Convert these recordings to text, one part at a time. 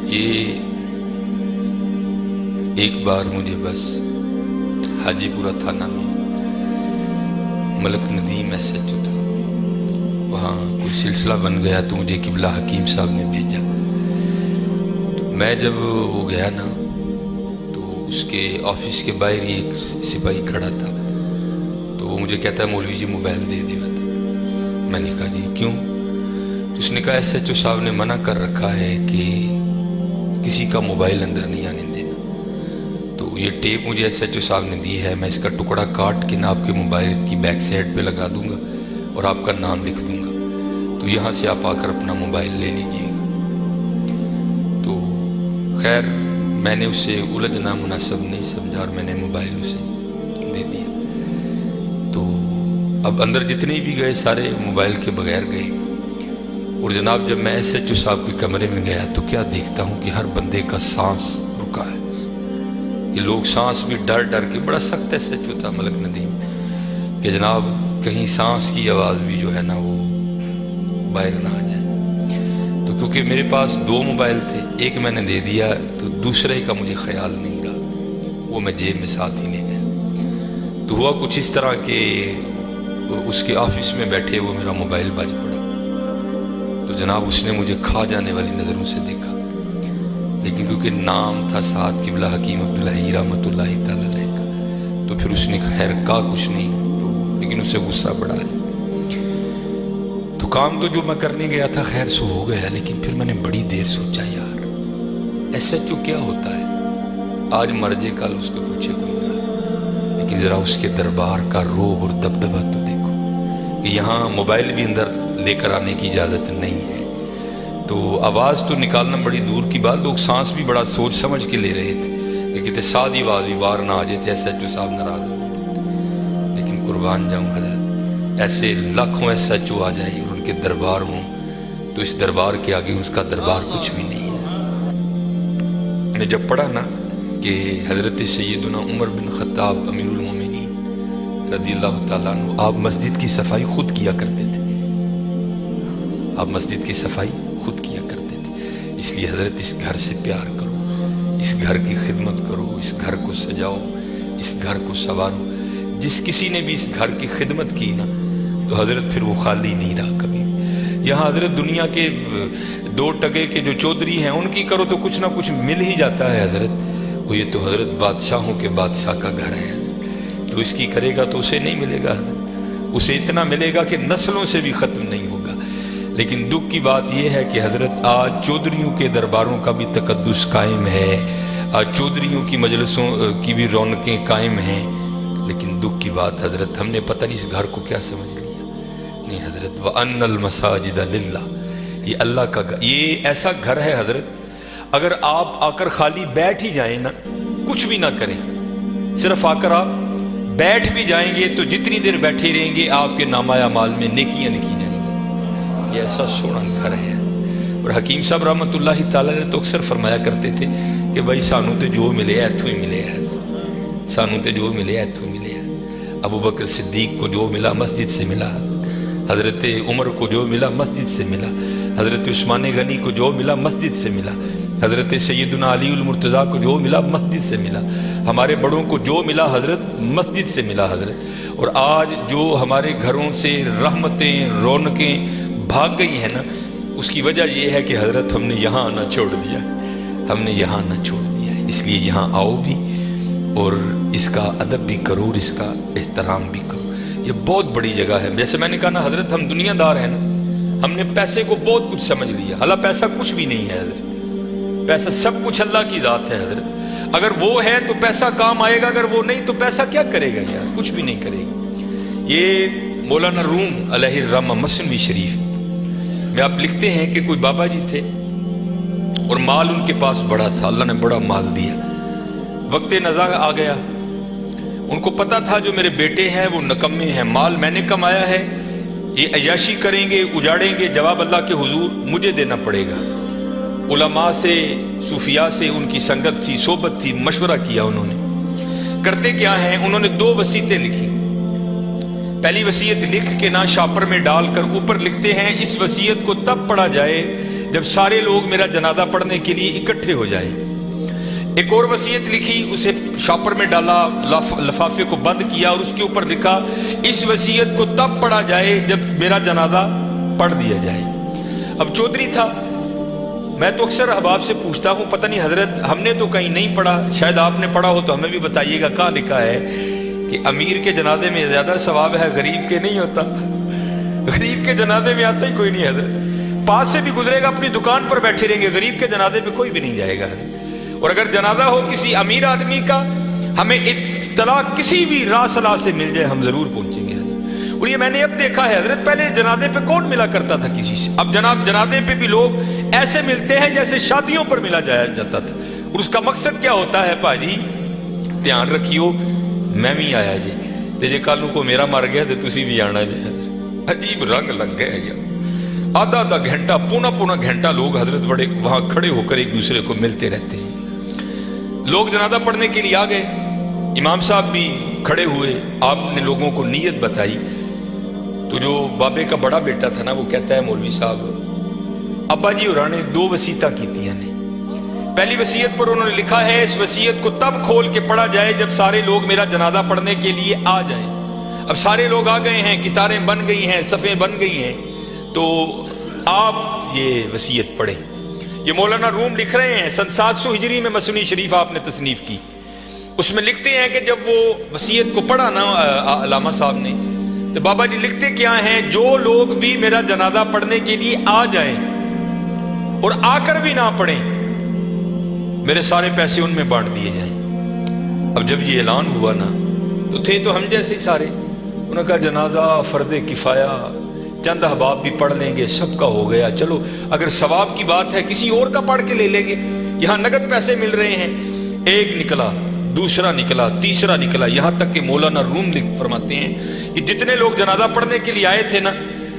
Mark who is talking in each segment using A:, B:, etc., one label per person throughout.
A: یہ ایک بار مجھے بس حاجی پورہ تھانہ میں ملک ندیم ایس ایچ او تھا، وہاں کوئی سلسلہ بن گیا تو مجھے قبلہ حکیم صاحب نے بھیجا۔ تو میں جب وہ گیا نا تو اس کے آفس کے باہر ہی ایک سپاہی کھڑا تھا، تو وہ مجھے کہتا ہے مولوی جی موبائل دے دے۔ میں نے کہا جی کیوں؟ تو اس نے کہا ایس ایچ او صاحب نے منع کر رکھا ہے کہ کسی کا موبائل اندر نہیں آنے دینا۔ تو یہ ٹیپ مجھے ایس ایچ او صاحب نے دی ہے، میں اس کا ٹکڑا کاٹ کے نا آپ کے موبائل کی بیک سائڈ پہ لگا دوں گا اور آپ کا نام لکھ دوں گا، تو یہاں سے آپ آ کر اپنا موبائل لے لیجئے گا۔ تو خیر میں نے اسے الجھنا مناسب نہیں سمجھا اور میں نے موبائل اسے دے دیا۔ تو اب اندر جتنے بھی گئے سارے موبائل کے بغیر گئے، اور جناب جب میں ایس ایچ او صاحب کے کمرے میں گیا تو کیا دیکھتا ہوں کہ ہر بندے کا سانس رکا ہے، کہ لوگ سانس بھی ڈر ڈر کے، بڑا سخت ایس ایچ او تھا ملک ندیم، کہ جناب کہیں سانس کی آواز بھی جو ہے نا وہ باہر نہ آ جائے۔ تو کیونکہ میرے پاس 2 موبائل تھے، ایک میں نے دے دیا تو دوسرے کا مجھے خیال نہیں رہا، وہ میں جیب میں ساتھ ہی لے گیا۔ تو ہوا کچھ اس طرح کہ اس کے آفس میں بیٹھے وہ میرا موبائل بج پڑا، تو جناب اس نے مجھے کھا جانے والی نظروں سے دیکھا، لیکن کیونکہ نام تھا ساتھ قبلہ حکیم عبداللہ رحمۃ اللہ تعالی علیہ کا، تو پھر اس نے خیر کہا کچھ نہیں، تو لیکن اسے غصہ بڑھا ہے۔ تو کام تو جو میں کرنے گیا تھا خیر سو ہو گیا، لیکن پھر میں نے بڑی دیر سوچا یار ایس ایچ او کیا ہوتا ہے، آج مر جائے کل اس کے پیچھے کوئی نہ آئے، لیکن ذرا اس کے دربار کا روب اور دبدبہ تو دیکھو کہ یہاں موبائل بھی اندر لے کر آنے کی اجازت نہیں ہے۔ تو آواز تو نکالنا بڑی دور کی بات، لوگ سانس بھی بڑا سوچ سمجھ کے لے رہے تھے کہ کہتے سادی آواز بھی باہر نہ آ جاتے، ایس ایچ او صاحب ناراض ہو جاتے۔ لیکن قربان جاؤں حضرت، ایسے لاکھوں ایس ایچ او آ جائیں اور ان کے دربار ہوں تو اس دربار کے آگے اس کا دربار کچھ بھی نہیں ہے۔ میں جب پڑھا نا کہ حضرت سیدنا عمر بن خطاب امیر المومنین رضی اللہ تعالیٰ عنہ آپ مسجد کی صفائی خود کیا کرتے تھے، آپ مسجد کی صفائی خود کیا کرتے تھے، اس لیے حضرت اس گھر سے پیار کرو، اس گھر کی خدمت کرو، اس گھر کو سجاؤ، اس گھر کو سنوارو۔ جس کسی نے بھی اس گھر کی خدمت کی نا تو حضرت پھر وہ خالی نہیں رہا کبھی۔ یہاں حضرت دنیا کے 2 ٹکے کے جو چودھری ہیں ان کی کرو تو کچھ نہ کچھ مل ہی جاتا ہے حضرت، وہ یہ تو حضرت بادشاہوں کے بادشاہ کا گھر ہے، تو اس کی کرے گا تو اسے نہیں ملے گا حضرت، اسے اتنا ملے گا کہ نسلوں سے بھی ختم نہیں ہوگا۔ لیکن دکھ کی بات یہ ہے کہ حضرت آج چودھریوں کے درباروں کا بھی تقدس قائم ہے، آج چودھریوں کی مجلسوں کی بھی رونقیں قائم ہیں، لیکن دکھ کی بات حضرت ہم نے پتہ نہیں اس گھر کو کیا سمجھ لیا۔ نہیں حضرت وَأَنَّ الْمَسَاجِدَ لِلَّهِ، یہ اللہ کا گھر، یہ ایسا گھر ہے حضرت اگر آپ آ کر خالی بیٹھ ہی جائیں نا، کچھ بھی نہ کریں، صرف آ کر آپ بیٹھ بھی جائیں گے تو جتنی دیر بیٹھے رہیں گے آپ کے نامہ اعمال میں نیکیاں لکھی جائیں گی۔ یہ ایسا سونا گھر ہے۔ اور حکیم صاحب رحمۃ اللہ تعالی نے تو اکثر فرمایا کرتے تھے کہ بھائی سانو تے جو ملے ایتھوں ہی ملے ہے، سانو تے جو ملے ایتھوں ہی ملے ہے۔ ابو بکر صدیق کو جو ملا مسجد سے ملا، حضرت عمر کو جو ملا مسجد سے ملا، حضرت عثمان غنی کو جو ملا مسجد سے ملا، حضرت سیدنا علی المرتضیٰ کو جو ملا مسجد سے ملا، ہمارے بڑوں کو جو ملا حضرت مسجد سے ملا حضرت۔ اور آج جو ہمارے گھروں سے رحمتیں رونقیں بھاگ گئی ہیں نا، اس کی وجہ یہ ہے کہ حضرت ہم نے یہاں آنا چھوڑ دیا، ہم نے یہاں آنا چھوڑ دیا ہے۔ اس لیے یہاں آؤ بھی اور اس کا ادب بھی کرو اور اس کا احترام بھی کرو، یہ بہت بڑی جگہ ہے۔ جیسے میں نے کہا نا حضرت ہم دنیا دار ہیں نا، ہم نے پیسے کو بہت کچھ سمجھ لیا، حالانکہ پیسہ کچھ بھی نہیں ہے حضرت، پیسہ سب کچھ اللہ کی ذات ہے حضرت۔ اگر وہ ہے تو پیسہ کام آئے گا، اگر وہ نہیں تو پیسہ کیا کرے گا یار، کچھ بھی نہیں کرے گا۔ یہ مولانا روم علیہ الرحمہ مثنوی شریف میں آپ لکھتے ہیں کہ کوئی بابا جی تھے اور مال ان کے پاس بڑا تھا، اللہ نے بڑا مال دیا، وقت نزا آ گیا، ان کو پتا تھا جو میرے بیٹے ہیں وہ نکمے ہیں، مال میں نے کمایا ہے، یہ عیاشی کریں گے اجاڑیں گے، جواب اللہ کے حضور مجھے دینا پڑے گا۔ علماء سے صوفیاء سے ان کی سنگت تھی، صحبت تھی، مشورہ کیا انہوں نے۔ کرتے کیا ہیں، انہوں نے 2 وصیتیں لکھی۔ پہلی وصیت لکھ کے نا شاپر میں ڈال کر اوپر لکھتے ہیں اس وصیت کو تب پڑھا جائے जब सारे लोग मेरा जनाजा पढ़ने के लिए इकट्ठे हो जाएं। एक और वसीयत लिखी, उसे शॉपर में डाला, लफाफे को बंद किया और उसके ऊपर लिखा, इस वसीयत को तब पढ़ा जाए जब मेरा जनाजा पढ़ दिया जाए। अब चौधरी था, मैं तो अक्सर अहबाब से पूछता हूँ, पता नहीं हजरत हमने तो कहीं नहीं पढ़ा, शायद आपने पढ़ा हो तो हमें भी बताइएगा, कहाँ लिखा है कि अमीर के जनाजे में ज्यादा सवाब है, गरीब के नहीं होता। गरीब के जनाजे में आता ही कोई नहीं हजरत, पास से भी गुजरेगा अपनी दुकान पर बैठे रहेंगे, गरीब के जनाजे पे कोई भी नहीं जाएगा। और अगर जनाजा हो किसी अमीर आदमी का, हमें इत्तला किसी भी रासला से मिल जाए, हम जरूर पहुंचेंगे। और ये मैंने अब देखा है हजरत, पहले जनाजे पे कौन मिला करता था किसी से, अब जनाब जनाजे पे भी लोग ऐसे मिलते हैं जैसे शादियों पर मिला जाया जाता था। और उसका मकसद क्या होता है, भाजी ध्यान रखियो, मैं भी आया जी, ते जे कल को मेरा मर गया तो तुसी भी आना जी। अजीब रंग लग गया यार, आधा आधा घंटा, पौना पौना घंटा लोग हजरत बड़े वहां खड़े होकर एक दूसरे को मिलते रहते हैं। लोग जनाजा पढ़ने के लिए आ गए, इमाम साहब भी खड़े हुए, आपने लोगों को नीयत बताई। तो जो बाबे का बड़ा बेटा था ना, वो कहता है, मौलवी साहब अब्बा जी होरां ने 2 वसीयतां कीतियां ने। पहली वसीयत पर उन्होंने लिखा है, इस वसीयत को तब खोल के पढ़ा जाए जब सारे लोग मेरा जनाजा पढ़ने के लिए आ जाएं। अब सारे लोग आ गए हैं, कितारें बन गई हैं, सफ़ें बन गई हैं, तो आप ये वसीयत पढ़ें। ये मौलाना रूम लिख रहे हैं, सन 700 हिजरी में मसनी शरीफ आपने तसनीफ की। उसमें लिखते हैं कि जब वो वसीयत को पढ़ा ना अल्लामा साहब ने, तो बाबा जी लिखते क्या हैं, जो लोग भी मेरा जनाजा पढ़ने के लिए आ जाएं और आकर भी ना पढ़ें, मेरे सारे पैसे उनमें बांट दिए जाएं। अब जब ये ऐलान हुआ ना, तो थे तो हम जैसे ही सारे, उन्होंने कहा जनाजा फर्द किफाया, चंद अहबाब भी पढ़ लेंगे, सबका हो गया, चलो अगर सवाब की बात है किसी और का पढ़ के ले लेंगे, यहाँ नगद पैसे मिल रहे हैं। एक निकला, दूसरा निकला, तीसरा निकला, यहाँ तक कि मौलाना रूम फरमाते हैं कि जितने लोग जनाजा पढ़ने के लिए आए थे ना,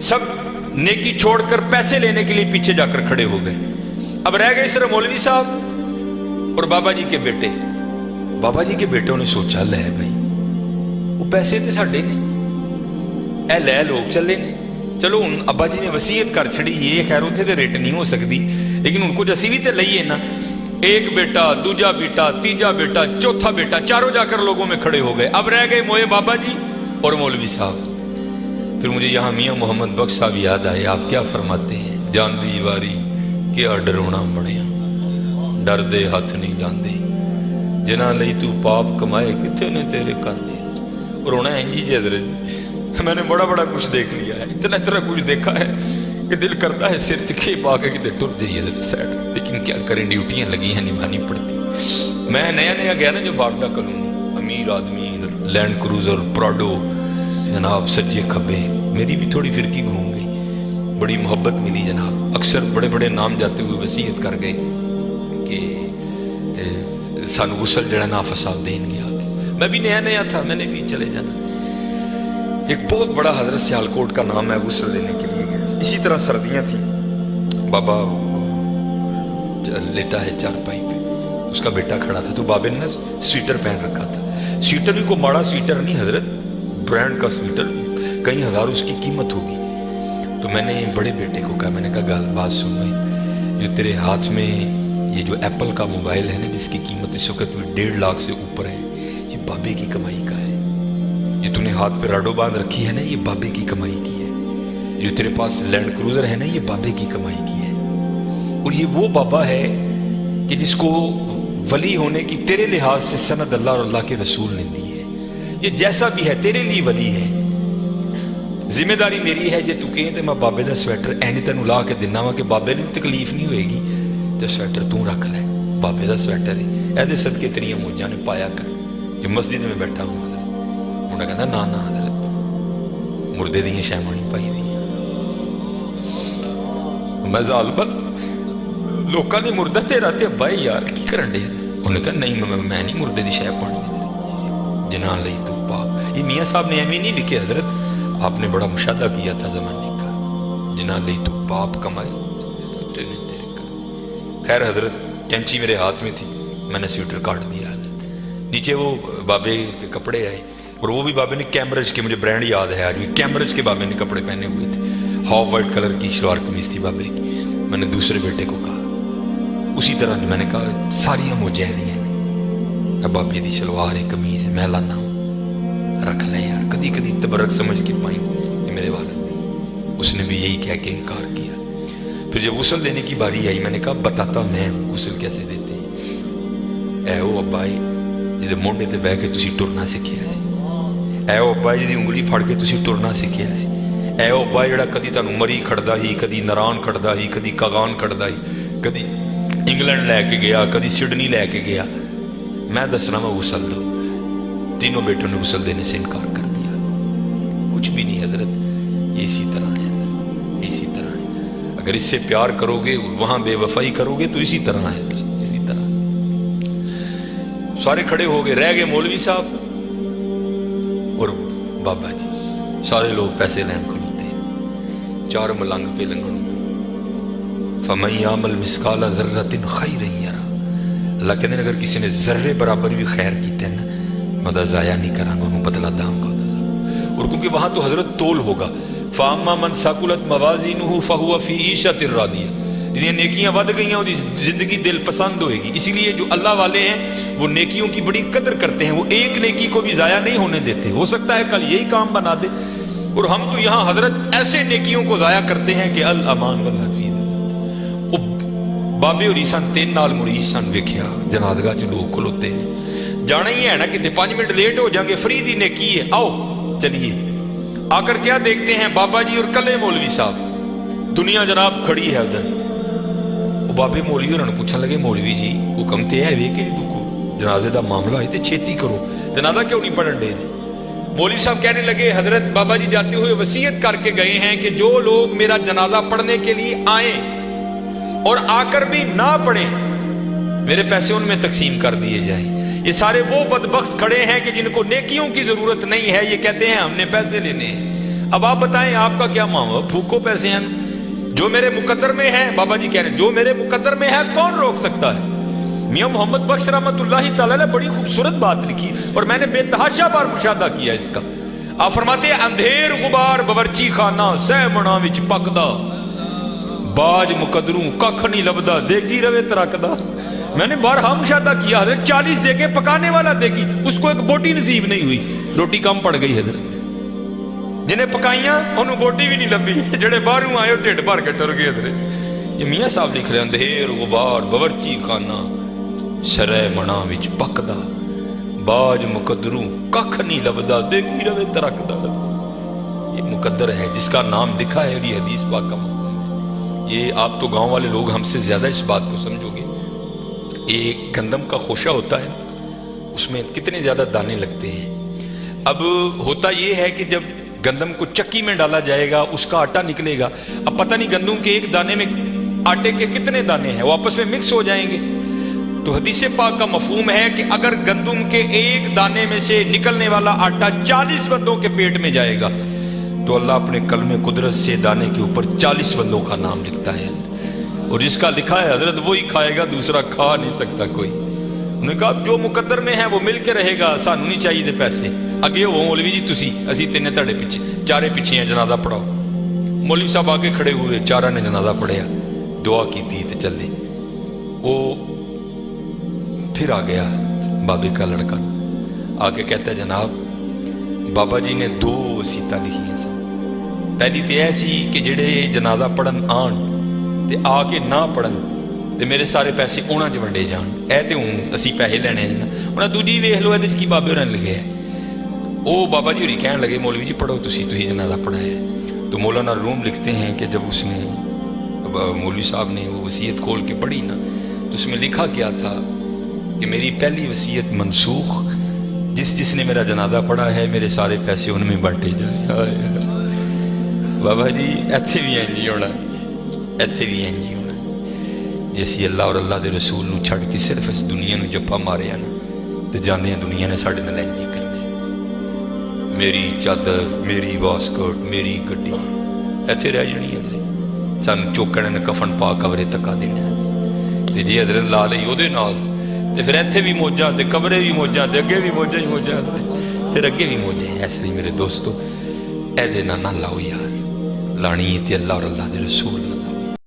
A: सब नेकी छोड़कर पैसे लेने के लिए पीछे जाकर खड़े हो गए। अब रह गए सिर्फ मौलवी साहब और बाबा जी के बेटे। बाबा जी के बेटों ने सोचा, ले भाई वो पैसे तो साढ़े ने, ए लै लोग चले ने, चलो हूँ अब्बा जी ने वसीयत कर छड़ी, ये खैर उत्थे तो रेट नहीं हो सकती, लेकिन हूँ कुछ असी भी तो लईए ना। एक बेटा, दूजा बेटा, तीजा बेटा, चौथा बेटा, चारों जाकर लोगों में खड़े हो गए। अब रह गए मोए बाबा जी और मौलवी साहब। फिर मुझे यहाँ मियाँ मोहम्मद बख्श साहब याद आए, आप क्या फरमाते हैं, जानदी वारी क्या डरोना बनिया, डर दे हाथ नहीं जाते, जिन्हां लई तू पाप कमाए किथे ने तेरे कांदे। रोना है जी हजरत, मैंने बड़ा बड़ा कुछ देख लिया है, इतना इतना कुछ देखा है कि दिल करता है सिर चिखे पा के कि टुर जाइए साइड, लेकिन क्या करें, ड्यूटियां लगी हैं, निभानी पड़ती। मैं नया नया गया ना जो बागडा कॉलोनी, अमीर आदमी, लैंड क्रूजर, प्राडो, जनाब सज्जे खब्बे, मेरी भी थोड़ी फिरकी घूम गई, बड़ी मोहब्बत मिली जनाब। अक्सर बड़े बड़े नाम जाते हुए वसीयत कर गए कि सानू गुसल जड़ा ना फसाद देंगे आके। मैं भी नया नया था, मैंने भी चले जाना। एक बहुत बड़ा हजरत सियालकोट का नाम है, गुस्ल देने के लिए गया। इसी तरह सर्दियां थी, बाबा लेटा है चारपाई पे, उसका बेटा खड़ा था, तो बाबे ने ना स्वेटर पहन रखा था। स्वेटर भी को माड़ा स्वेटर नहीं हजरत, ब्रांड का स्वेटर, कई हजार उसकी कीमत होगी। तो मैंने बड़े बेटे को कहा, मैंने कहा गाल बात सुन भाई, जो तेरे हाथ में ये जो एप्पल का मोबाइल है ना, जिसकी कीमत इस वक्त में 1.5 लाख से ऊपर है, ये बाबे की कमाई का है। ये तूने हाथ पे राडो बांध रखी है ना, ये बाबे की कमाई की है। जो तेरे पास लैंड क्रूजर है ना, ये बाबे की कमाई की है। और ये वो बाबा है कि जिसको वली होने की तेरे लिहाज से सनद अल्लाह और अल्लाह के रसूल ने दी है। ये जैसा भी है तेरे लिए वली है। जिम्मेदारी मेरी है, जे तू कहें तो मैं बाबे का स्वेटर एने तेन ला के दिना वा कि बाबे ने तकलीफ नहीं होएगी, तो स्वेटर तू रख ले, बाबे का स्वेटर है, ऐसे सदके तेरिया मौजा ने पाया कर। ये मस्जिद में बैठा हूँ, मुंडा कहता ना ना हजरत मुर्दे दी शैमा नहीं पाई दी। मैं जालबन लोगों ने मुर्दा तेरा ते अब्बा यार की करन दे, उन्हें कहा नहीं मैं नहीं मुर्दे की शह पानी जिन्हां लई तू पाप। ये मियाँ साहब ने एवं नहीं लिखे हजरत, आपने बड़ा मुशादा किया था जमाने का, जिन्हां लई तू पाप कमाए तेरे कर। खैर हजरत कैंची मेरे हाथ में थी, मैंने स्वेटर काट दिया। नीचे वो बाबे के कपड़े आए, और वो भी बाबे ने कैम्ब्रिज के, मुझे ब्रांड याद है आज भी, कैम्ब्रिज के बाबे ने कपड़े पहने हुए थे, हाफ वाइट कलर की शलवार कमीज थी बाबे की। मैंने दूसरे बेटे को कहा, उसी तरह मैंने कहा सारियां मुजाहिदियां ने, बाबे की शलवार है कमीज मैं लाना रख ले यार, कदी कदी तबरक समझ के पाई ये मेरे वालिद ने। उसने भी यही कह के इनकार किया। फिर जब गुस्ल देने की बारी आई, मैंने कहा बताता मैं गुस्ल कैसे देते हैं। ऐ ओ अब्बा जिहदे मोढे ते बह के तुसीं टुरना सिक्खिया सी, ऐ ओ अब्बा जिहदी उंगली फड़ के तुसीं टुरना सिक्खिया सी, ऐ ओ अब्बा जिहड़ा कदी तुहानूं मरी खड़दा ही, कदी नारान खड़दा ही, कदी कागान खड़दा ही, कदी इंग्लैंड लैके गया, कदी सिडनी लैके गया। मैं दसना वा गुस्ल दो, तीनों बेटों ने गुस्ल देने से इनकार कर दिया। कुछ भी नहीं हजरत, ये इसी तरह है, इसी तरह है। अगर इससे प्यार करोगे, वहां बेवफाई करोगे तो इसी तरह है, इसी तरह। सारे खड़े हो गए, रह गए मौलवी साहब और बाबा जी। सारे लोग पैसे लैन खड़ोते, चार मलंग पे लंघन। फमन यामल मिसकाला ज़र्रतिन खैरन यरा, अल्लाह कहते अगर किसी ने जर्रे बराबर भी खैर कीते ना, मैं ज़ाया नहीं करांगा, उन्होंने बदला दांगा। और क्योंकि वहां तो हजरत तोल होगा, फामा मन साकुलत मवाज़िनुहु फहुव फी ईशतिर रादिया, जिन्हें नेकियां वध गई उसकी जिंदगी दिल पसंद होएगी। इसीलिए जो अल्लाह वाले हैं वो नेकियों की बड़ी कदर करते हैं, वो एक नेकी को भी ज़ाया नहीं होने देते। हो सकता है कल यही काम बना दे, और हम तो यहाँ हजरत ऐसे नेकियों को ज़ाया करते हैं कि अल अमान वल हफीज़। बाबे होरी सन, 3 नाल मुरीद सन, वेख्या जनाजगा च लोग खलोते हैं, जाना ही है ना, कितने 5 मिनट लेट हो जाएंगे, फ्री दी नेकी है, आओ चलिए। आकर क्या देखते हैं, बाबा जी और कले मौलवी साहब, दुनिया जनाब खड़ी है उधर। वो बाबे मौलवी उन्होंने पूछने लगे, मौलवी जी हुक्म तो है वे कि जनाजे का मामला है तो छेती करो, जनाजा क्यों नहीं पढ़न दे। मौलवी साहब कहने लगे, हजरत बाबा जी जाते हुए वसीयत करके गए हैं कि जो लोग मेरा जनाजा पढ़ने के लिए आए और आकर भी ना पढ़े, मेरे पैसे उनमें तकसीम कर दिए जाए। ये सारे वो बदबख्त खड़े हैं कि जिनको नेकियों की जरूरत नहीं है, ये कहते हैं हमने पैसे लेने हैं। अब आप बताएं आपका क्या मामला, फूको पैसे हैं, जो मेरे मुकद्दर में है। बाबा जी कह रहे हैं जो मेरे मुकद्दर में है कौन रोक सकता है। मियां मोहम्मद बख्श रहमतुल्लाहि तआला ने बड़ी खूबसूरत बात लिखी और मैंने बेतहाशा बार मुशाहदा किया इसका। आप फरमाते हैं, अंधेर गुबार बवर्ची खाना सह मना विच पकदा, बाज मुकदरू कख नहीं लभदा, देगी रवे तरकदा। मैंने बारहा मुशाहदा किया, हजरत 40 देगे पकाने वाला देगी, उसको एक बोटी नसीब नहीं हुई, रोटी कम पड़ गई हजरत। जिन्हें पकाइया उन्होंने बोटी भी नहीं लभी, जेड़े बाहरों आए ढिड भर के टुर गए हजरत। ये मियाँ साहब लिख रहे हैं, अंधेर गुबार बवर्ची खाना शरह मना विच पकदा, बाज मुकदरू कख नहीं लभदा, देगी रवे तरकदा। ये मुकद्दर है जिसका नाम लिखा है, और ये हदीस पाक का। ये आप तो गांव वाले लोग हमसे ज्यादा इस बात को समझोगे। एक गंदम का खोशा होता है, उसमें कितने ज्यादा दाने लगते हैं। अब होता यह है कि जब गंदम को चक्की में डाला जाएगा उसका आटा निकलेगा। अब पता नहीं गंदम के एक दाने में आटे के कितने दाने हैं, वो आपस में मिक्स हो जाएंगे। तो हदीस पाक का मफहूम है कि अगर गंदम के एक दाने में से निकलने वाला आटा 40 बंदों के पेट में जाएगा तो अल्लाह अपने कलमे कुदरत से दाने के ऊपर 40 बंदों का नाम लिखता है, और जिसका लिखा है हजरत वो ही खाएगा, दूसरा खा नहीं सकता कोई। उन्होंने कहा जो मुकद्दर में है वो मिल के रहेगा, सानू नहीं चाहिए पैसे। अगे हो मौलवी जी तुसी, असी तिने तुहाडे पिछे, चारे पिछे हैं, जनाजा पढ़ाओ। मौलवी साहब आगे खड़े हुए, चारा ने जनाजा पढ़िया, दुआ की ते चले। वो फिर आ गया बाबे का लड़का, आके कहता है जनाब बाबा जी ने 2 वसीयतां लिखी हैं। पहली तो यह सी कि जेड़े जनाजा पढ़न आन ते आके ना पढ़न ते मेरे सारे पैसे उन्हां च वंडे जान, ऐ ते हूँ असी पैसे लेने हैं। उन्हें दूजी वेख लो ये की बाबे होरें लिखे है। वो बाबा जी होरी कहन लगे मौलवी जी पढ़ो तुसी जनाजा पढ़ाया। तो मौलाना रूम लिखते हैं कि जब उसने मौलवी साहब ने वो वसीयत खोल के पढ़ी ना, तो उसमें लिखा क्या था कि मेरी पहली वसीयत मनसूख, जिसने मेरा जनाजा पढ़ा है मेरे सारे पैसे उनमें बांटे जाए। बाबा जी इत्थे भी इंज ही होना, इत्थे भी इंज ही होना। जे असीं अल्लाह और अल्लाह के रसूल नूं छड्ड के सिर्फ इस दुनिया नूं जप्पा मारिया ना, तो जांदियां दुनिया ने साडे नाल इंज ही करना। मेरी चादर, मेरी वास्कट, मेरी गड्डी इत्थे रह जानी है। सानूं चौकड़ ने कफन पा कवरे तका देना, ते जे हजरत ला लई ओहदे नाल ते फिर इत्थे भी मौजां ते कबरे भी मौजां ते अगे भी मौजां ही मौजां, फिर अगे भी मौजां। इसलिए मेरे दोस्तों ऐदे ना लाओ यार, लानी है ते अल्लाह और अल्लाह के रसूल